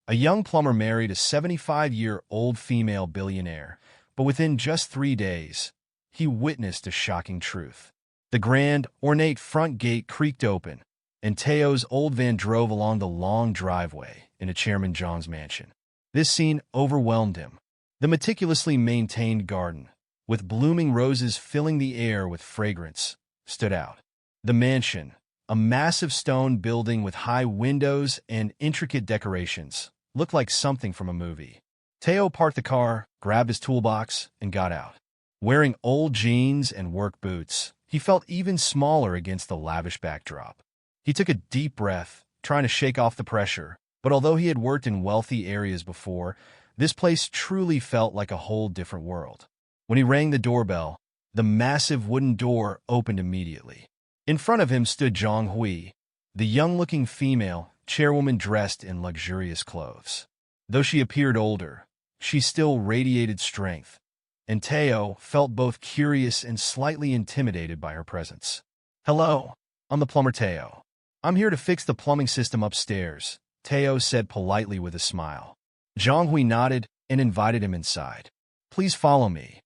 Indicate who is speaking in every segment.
Speaker 1: A young plumber married a 75-year-old female billionaire, but within just 3 days, he witnessed a shocking truth. The grand, ornate front gate creaked open, and Teo's old van drove along the long driveway into Chairman Zhang's mansion. This scene overwhelmed him. The meticulously maintained garden, with blooming roses filling the air with fragrance, stood out. The mansion, a massive stone building with high windows and intricate decorations, looked like something from a movie. Teo parked the car, grabbed his toolbox, and got out. Wearing old jeans and work boots, he felt even smaller against the lavish backdrop. He took a deep breath, trying to shake off the pressure, but although he had worked in wealthy areas before, this place truly felt like a whole different world. When he rang the doorbell, the massive wooden door opened immediately. In front of him stood Zhang Hui, the young-looking female chairwoman dressed in luxurious clothes. Though she appeared older, she still radiated strength, and Teo felt both curious and slightly intimidated by her presence. "Hello, I'm the plumber Teo. I'm here to fix the plumbing system upstairs," Teo said politely with a smile. Zhang Hui nodded and invited him inside. "Please follow me."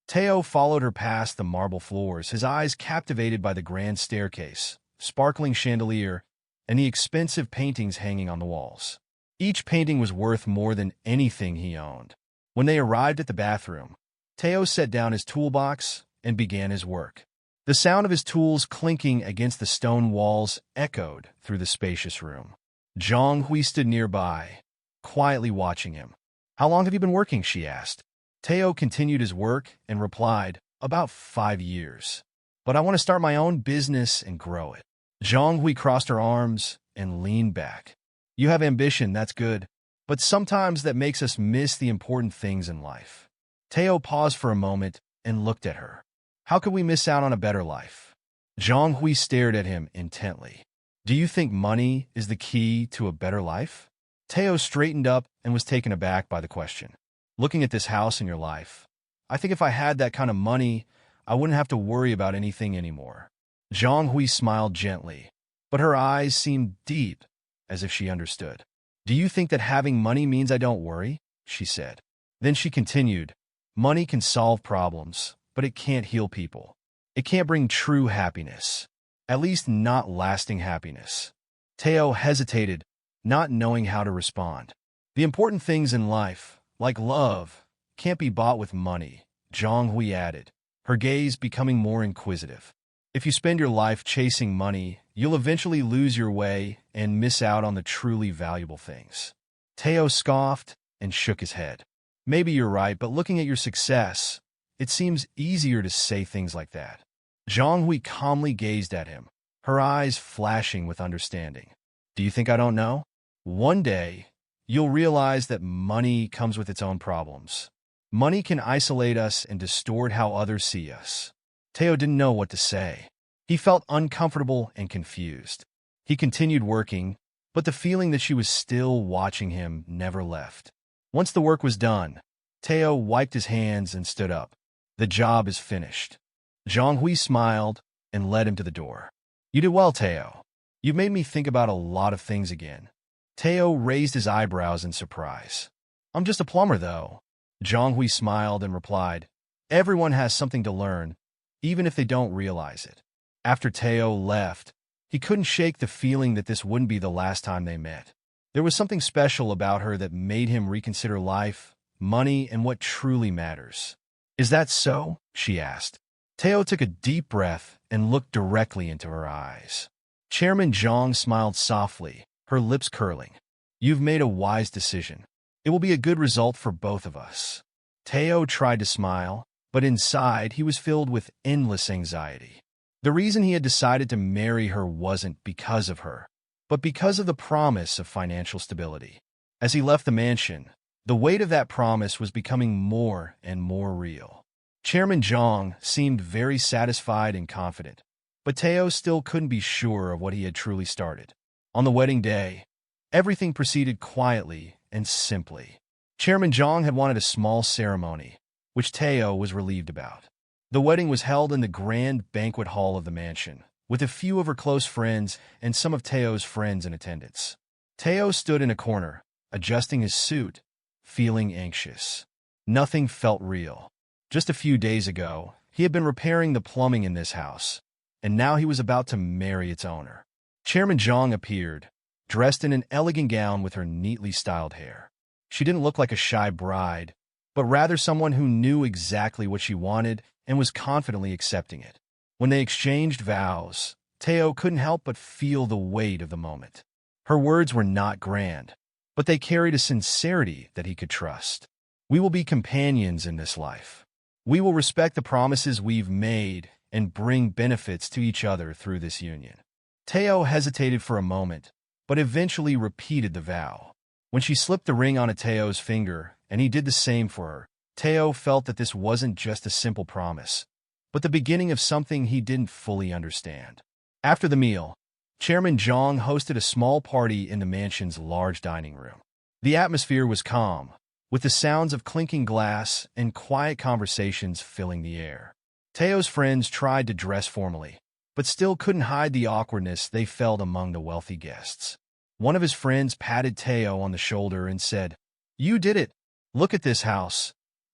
Speaker 1: Teo followed her past the marble floors, his eyes captivated by the grand staircase, sparkling chandelier, and the expensive paintings hanging on the walls. Each painting was worth more than anything he owned. When they arrived at the bathroom, Teo set down his toolbox and began his work. The sound of his tools clinking against the stone walls echoed through the spacious room. Zhang Hui stood nearby, quietly watching him. "How long have you been working?" she asked. Teo continued his work and replied, "About 5 years. But I want to start my own business and grow it." Zhang Hui crossed her arms and leaned back. "You have ambition, that's good, but sometimes that makes us miss the important things in life." Teo paused for a moment and looked at her. "How could we miss out on a better life?" Zhang Hui stared at him intently. "Do you think money is the key to a better life?" Teo straightened up and was taken aback by the question. "Looking at this house in your life, I think if I had that kind of money, I wouldn't have to worry about anything anymore." Zhang Hui smiled gently, but her eyes seemed deep, as if she understood. "Do you think that having money means I don't worry?" she said. Then she continued, "Money can solve problems, but it can't heal people. It can't bring true happiness, at least not lasting happiness." Teo hesitated, not knowing how to respond. "The important things in life, like love, can't be bought with money," Zhang Hui added, her gaze becoming more inquisitive. "If you spend your life chasing money, you'll eventually lose your way and miss out on the truly valuable things." Teo scoffed and shook his head. "Maybe you're right, but looking at your success, it seems easier to say things like that." Zhang Hui calmly gazed at him, her eyes flashing with understanding. "Do you think I don't know? One day, you'll realize that money comes with its own problems. Money can isolate us and distort how others see us." Teo didn't know what to say. He felt uncomfortable and confused. He continued working, but the feeling that she was still watching him never left. Once the work was done, Teo wiped his hands and stood up. "The job is finished." Zhang Hui smiled and led him to the door. "You did well, Teo. You've made me think about a lot of things again." Teo raised his eyebrows in surprise. "I'm just a plumber, though." Zhang Hui smiled and replied, "Everyone has something to learn, even if they don't realize it." After Teo left, he couldn't shake the feeling that this wouldn't be the last time they met. There was something special about her that made him reconsider life, money, and what truly matters. "Is that so?" she asked. Teo took a deep breath and looked directly into her eyes. Chairman Zhang smiled softly, her lips curling. "You've made a wise decision. It will be a good result for both of us." Teo tried to smile, but inside he was filled with endless anxiety. The reason he had decided to marry her wasn't because of her, but because of the promise of financial stability. As he left the mansion, the weight of that promise was becoming more and more real. Chairman Zhang seemed very satisfied and confident, but Teo still couldn't be sure of what he had truly started. On the wedding day, everything proceeded quietly and simply. Chairman Zhang had wanted a small ceremony, which Teo was relieved about. The wedding was held in the grand banquet hall of the mansion, with a few of her close friends and some of Teo's friends in attendance. Teo stood in a corner, adjusting his suit, feeling anxious. Nothing felt real. Just a few days ago, he had been repairing the plumbing in this house, and now he was about to marry its owner. Chairman Zhang appeared, dressed in an elegant gown with her neatly styled hair. She didn't look like a shy bride, but rather someone who knew exactly what she wanted and was confidently accepting it. When they exchanged vows, Teo couldn't help but feel the weight of the moment. Her words were not grand, but they carried a sincerity that he could trust. We will be companions in this life. We will respect the promises we've made and bring benefits to each other through this union. Teo hesitated for a moment, but eventually repeated the vow. When she slipped the ring onto Teo's finger, and he did the same for her, Teo felt that this wasn't just a simple promise, but the beginning of something he didn't fully understand. After the meal, Chairman Zhang hosted a small party in the mansion's large dining room. The atmosphere was calm, with the sounds of clinking glass and quiet conversations filling the air. Teo's friends tried to dress formally, but still couldn't hide the awkwardness they felt among the wealthy guests. One of his friends patted Teo on the shoulder and said, "You did it. Look at this house.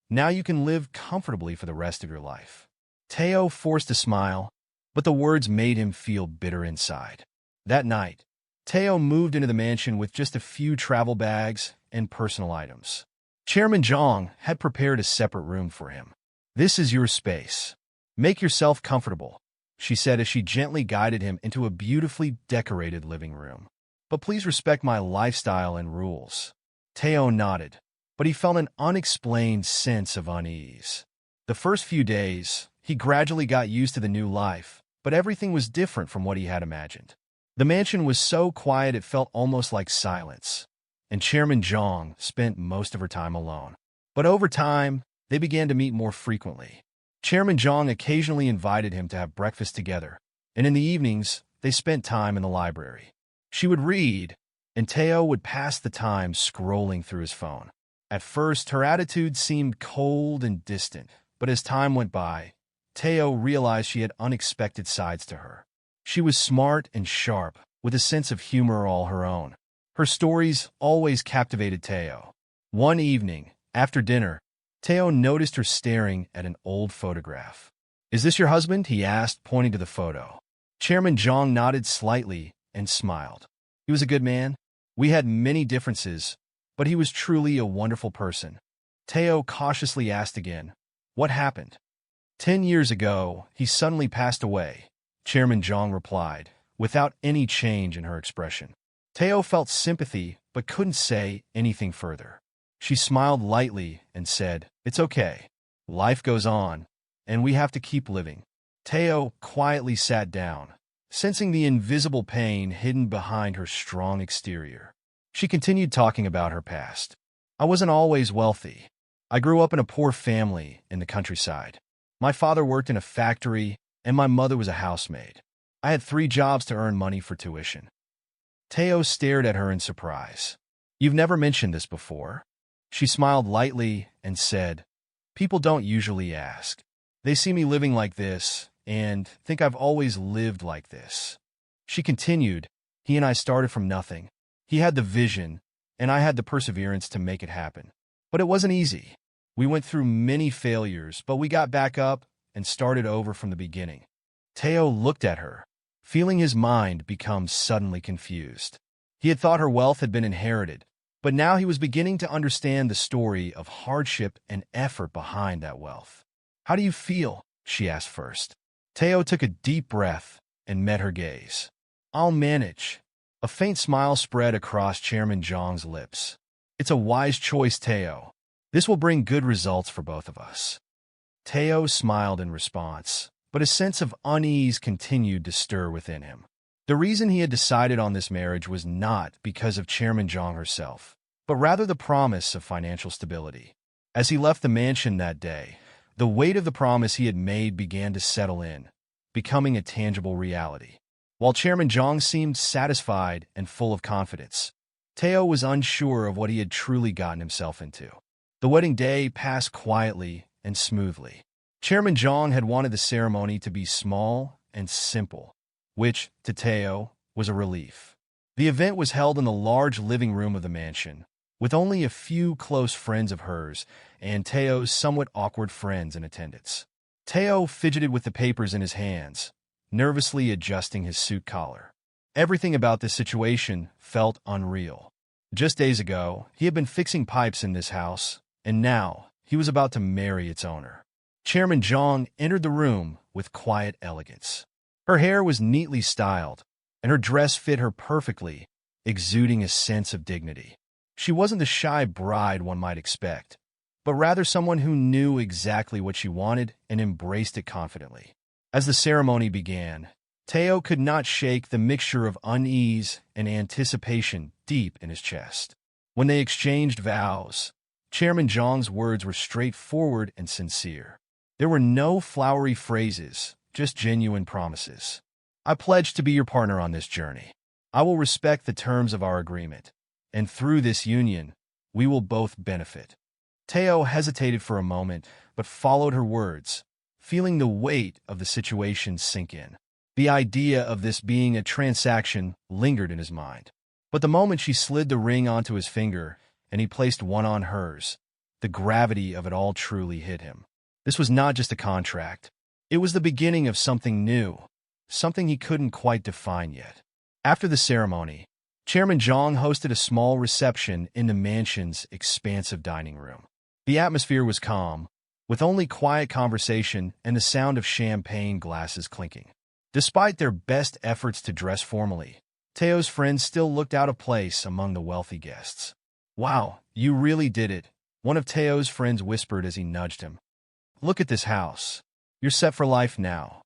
Speaker 1: Now you can live comfortably for the rest of your life." Teo forced a smile, but the words made him feel bitter inside. That night, Teo moved into the mansion with just a few travel bags and personal items. Chairman Zhang had prepared a separate room for him. "This is your space. Make yourself comfortable," she said as she gently guided him into a beautifully decorated living room. "But please respect my lifestyle and rules." Teo nodded, but he felt an unexplained sense of unease. The first few days, he gradually got used to the new life, but everything was different from what he had imagined. The mansion was so quiet it felt almost like silence, and Chairman Zhang spent most of her time alone. But over time, they began to meet more frequently. Chairman Zhang occasionally invited him to have breakfast together, and in the evenings, they spent time in the library. She would read, and Teo would pass the time scrolling through his phone. At first, her attitude seemed cold and distant, but as time went by, Teo realized she had unexpected sides to her. She was smart and sharp, with a sense of humor all her own. Her stories always captivated Teo. One evening, after dinner, Teo noticed her staring at an old photograph. "Is this your husband?" he asked, pointing to the photo. Chairman Zhang nodded slightly and smiled. "He was a good man. We had many differences, but he was truly a wonderful person." Teo cautiously asked again, "What happened?" 10 years ago, he suddenly passed away," Chairman Zhang replied, without any change in her expression. Teo felt sympathy but couldn't say anything further. She smiled lightly and said, "It's okay. Life goes on, and we have to keep living." Teo quietly sat down, sensing the invisible pain hidden behind her strong exterior. She continued talking about her past. "I wasn't always wealthy. I grew up in a poor family in the countryside. My father worked in a factory, and my mother was a housemaid. I had 3 jobs to earn money for tuition." Teo stared at her in surprise. "You've never mentioned this before." She smiled lightly and said, "People don't usually ask. They see me living like this and think I've always lived like this." She continued, "He and I started from nothing. He had the vision, and I had the perseverance to make it happen. But it wasn't easy. We went through many failures, but we got back up and started over from the beginning." Teo looked at her, feeling his mind become suddenly confused. He had thought her wealth had been inherited, but now he was beginning to understand the story of hardship and effort behind that wealth. "How do you feel?" she asked first. Teo took a deep breath and met her gaze. "I'll manage." A faint smile spread across Chairman Zhang's lips. "It's a wise choice, Teo. This will bring good results for both of us." Teo smiled in response, but a sense of unease continued to stir within him. The reason he had decided on this marriage was not because of Chairman Zhang herself, but rather the promise of financial stability. As he left the mansion that day, the weight of the promise he had made began to settle in, becoming a tangible reality. While Chairman Zhang seemed satisfied and full of confidence, Teo was unsure of what he had truly gotten himself into. The wedding day passed quietly and smoothly. Chairman Zhang had wanted the ceremony to be small and simple, which, to Teo, was a relief. The event was held in the large living room of the mansion, with only a few close friends of hers and Teo's somewhat awkward friends in attendance. Teo fidgeted with the papers in his hands, nervously adjusting his suit collar. Everything about this situation felt unreal. Just days ago, he had been fixing pipes in this house, and now he was about to marry its owner. Chairman Zhang entered the room with quiet elegance. Her hair was neatly styled, and her dress fit her perfectly, exuding a sense of dignity. She wasn't the shy bride one might expect, but rather someone who knew exactly what she wanted and embraced it confidently. As the ceremony began, Teo could not shake the mixture of unease and anticipation deep in his chest. When they exchanged vows, Chairman Zhang's words were straightforward and sincere. There were no flowery phrases, just genuine promises. I pledge to be your partner on this journey. I will respect the terms of our agreement, and through this union, we will both benefit. Teo hesitated for a moment, but followed her words, feeling the weight of the situation sink in. The idea of this being a transaction lingered in his mind. But the moment she slid the ring onto his finger and he placed one on hers, the gravity of it all truly hit him. This was not just a contract. It was the beginning of something new, something he couldn't quite define yet. After the ceremony, Chairman Zhang hosted a small reception in the mansion's expansive dining room. The atmosphere was calm, with only quiet conversation and the sound of champagne glasses clinking. Despite their best efforts to dress formally, Teo's friends still looked out of place among the wealthy guests. "Wow, you really did it," one of Teo's friends whispered as he nudged him. "Look at this house. You're set for life now."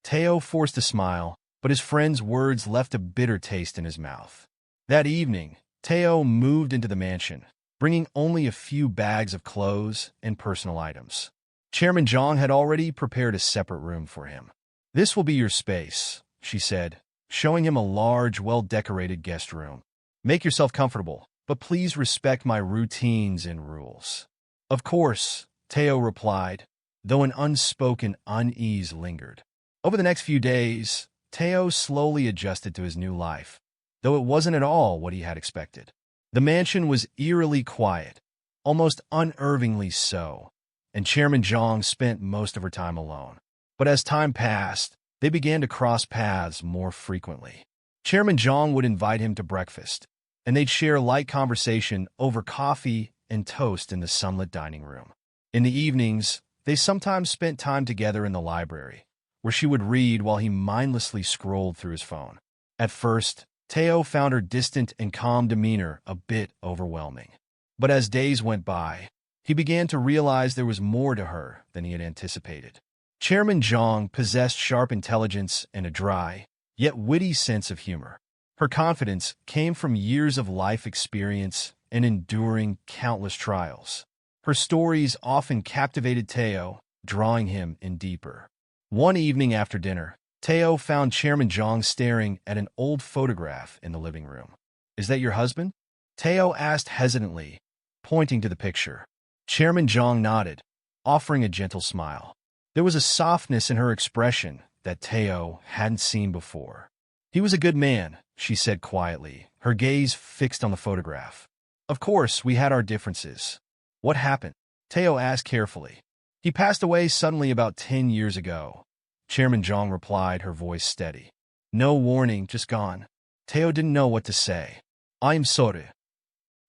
Speaker 1: Teo forced a smile, but his friend's words left a bitter taste in his mouth. That evening, Teo moved into the mansion, bringing only a few bags of clothes and personal items. Chairman Zhang had already prepared a separate room for him. "This will be your space," she said, showing him a large, well-decorated guest room. "Make yourself comfortable, but please respect my routines and rules." "Of course," Teo replied, though an unspoken unease lingered. Over the next few days, Teo slowly adjusted to his new life, though it wasn't at all what he had expected. The mansion was eerily quiet, almost unnervingly so, and Chairman Zhang spent most of her time alone. But as time passed, they began to cross paths more frequently. Chairman Zhang would invite him to breakfast, and they'd share light conversation over coffee and toast in the sunlit dining room. In the evenings, they sometimes spent time together in the library, where she would read while he mindlessly scrolled through his phone. At first, Teo found her distant and calm demeanor a bit overwhelming. But as days went by, he began to realize there was more to her than he had anticipated. Chairman Zhang possessed sharp intelligence and a dry, yet witty sense of humor. Her confidence came from years of life experience and enduring countless trials. Her stories often captivated Teo, drawing him in deeper. One evening after dinner, Teo found Chairman Zhang staring at an old photograph in the living room. "Is that your husband?" Teo asked hesitantly, pointing to the picture. Chairman Zhang nodded, offering a gentle smile. There was a softness in her expression that Teo hadn't seen before. "He was a good man," she said quietly, her gaze fixed on the photograph. "Of course, we had our differences." "What happened?" Teo asked carefully. "He passed away suddenly about 10 years ago," Chairman Zhang replied, her voice steady. "No warning, just gone." Teo didn't know what to say. "I'm sorry."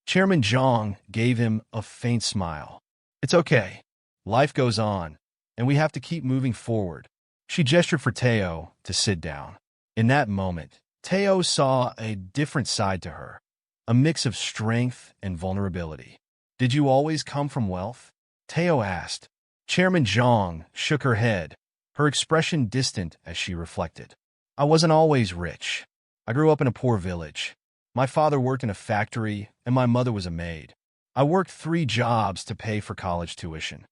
Speaker 1: Chairman Zhang gave him a faint smile. "It's okay. Life goes on, and we have to keep moving forward." She gestured for Teo to sit down. In that moment, Teo saw a different side to her, a mix of strength and vulnerability. "Did you always come from wealth?" Teo asked. Chairman Zhang shook her head, her expression distant as she reflected. "I wasn't always rich. I grew up in a poor village. My father worked in a factory, and my mother was a maid. I worked 3 jobs to pay for college tuition."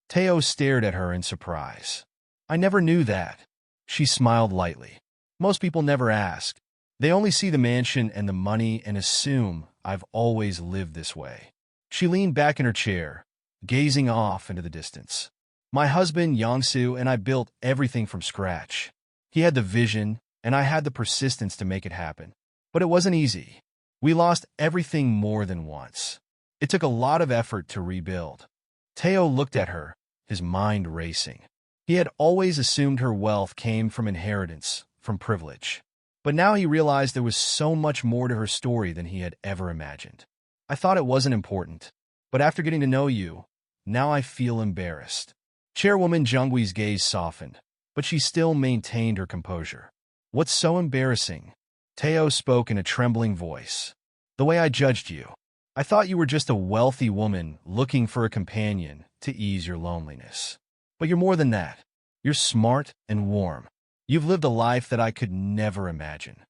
Speaker 1: Teo stared at her in surprise. "I never knew that." She smiled lightly. "Most people never ask. They only see the mansion and the money and assume I've always lived this way." She leaned back in her chair, gazing off into the distance. "My husband, Yangsu, and I built everything from scratch. He had the vision, and I had the persistence to make it happen. But it wasn't easy. We lost everything more than once. It took a lot of effort to rebuild. Teo looked at her, his mind racing. He had always assumed her wealth came from inheritance, from privilege. But now he realized there was so much more to her story than he had ever imagined. I thought it wasn't important, but after getting to know you, now I feel embarrassed. Chairwoman Jungwee's gaze softened, but she still maintained her composure. What's so embarrassing? Teo spoke in a trembling voice. The way I judged you. I thought you were just a wealthy woman looking for a companion to ease your loneliness. But you're more than that. You're smart and warm. You've lived a life that I could never imagine.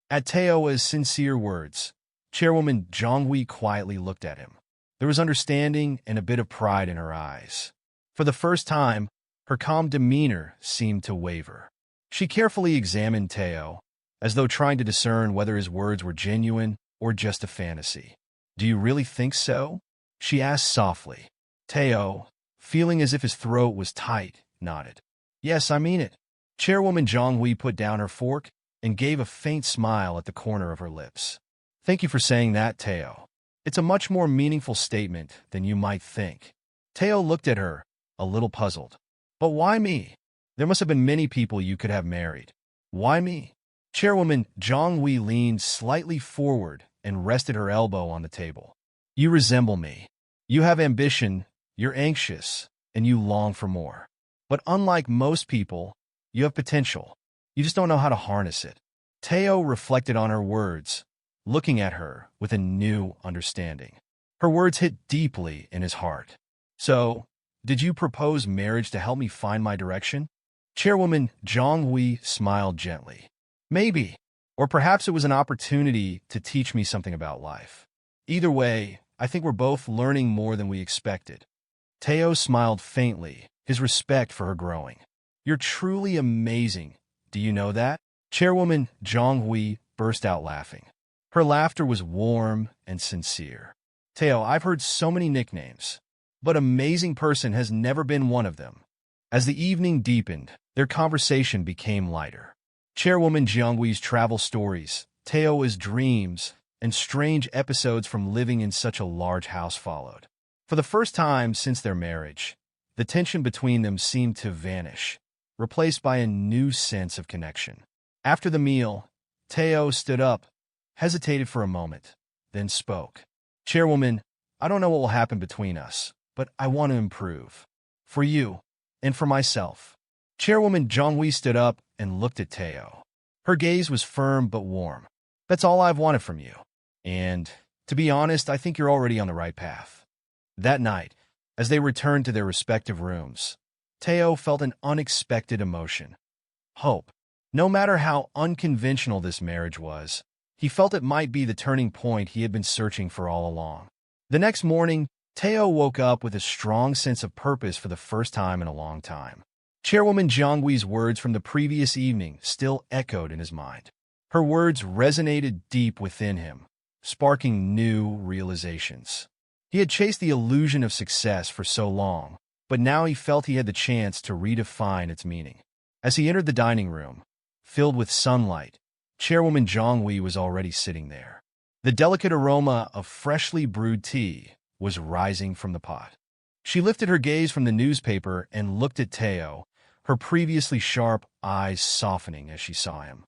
Speaker 1: At Teo's sincere words, Chairwoman Jongwee quietly looked at him. There was understanding and a bit of pride in her eyes. For the first time, her calm demeanor seemed to waver. She carefully examined Teo, as though trying to discern whether his words were genuine or just a fantasy. Do you really think so? She asked softly. Teo, feeling as if his throat was tight, nodded. Yes, I mean it. Chairwoman Jongwee put down her fork and gave a faint smile at the corner of her lips. Thank you for saying that, Teo. It's a much more meaningful statement than you might think. Teo looked at her, a little puzzled. But why me? There must have been many people you could have married. Why me? Chairwoman Jongwee leaned slightly forward and rested her elbow on the table. You resemble me. You have ambition, you're anxious, and you long for more. But unlike most people, you have potential. You just don't know how to harness it. Teo reflected on her words, looking at her with a new understanding. Her words hit deeply in his heart. So, did you propose marriage to help me find my direction? Chairwoman Jongwee smiled gently. Maybe. Or perhaps it was an opportunity to teach me something about life. Either way, I think we're both learning more than we expected. Teo smiled faintly, his respect for her growing. You're truly amazing. Do you know that? Chairwoman Jongwee burst out laughing. Her laughter was warm and sincere. Teo, I've heard so many nicknames, but amazing person has never been one of them. As the evening deepened, their conversation became lighter. Chairwoman Jongwee's travel stories, Teo's dreams, and strange episodes from living in such a large house followed. For the first time since their marriage, the tension between them seemed to vanish, replaced by a new sense of connection. After the meal, Teo stood up, hesitated for a moment, then spoke. Chairwoman, I don't know what will happen between us, but I want to improve. For you, and for myself. Chairwoman Jongwee stood up and looked at Teo. Her gaze was firm but warm. That's all I've wanted from you. And, to be honest, I think you're already on the right path. That night, as they returned to their respective rooms, Teo felt an unexpected emotion. Hope. No matter how unconventional this marriage was, he felt it might be the turning point he had been searching for all along. The next morning, Teo woke up with a strong sense of purpose for the first time in a long time. Chairwoman Jongwee's words from the previous evening still echoed in his mind. Her words resonated deep within him, sparking new realizations. He had chased the illusion of success for so long, but now he felt he had the chance to redefine its meaning. As he entered the dining room, filled with sunlight, Chairwoman Jongwee was already sitting there. The delicate aroma of freshly brewed tea was rising from the pot. She lifted her gaze from the newspaper and looked at Teo, her previously sharp eyes softening as she saw him.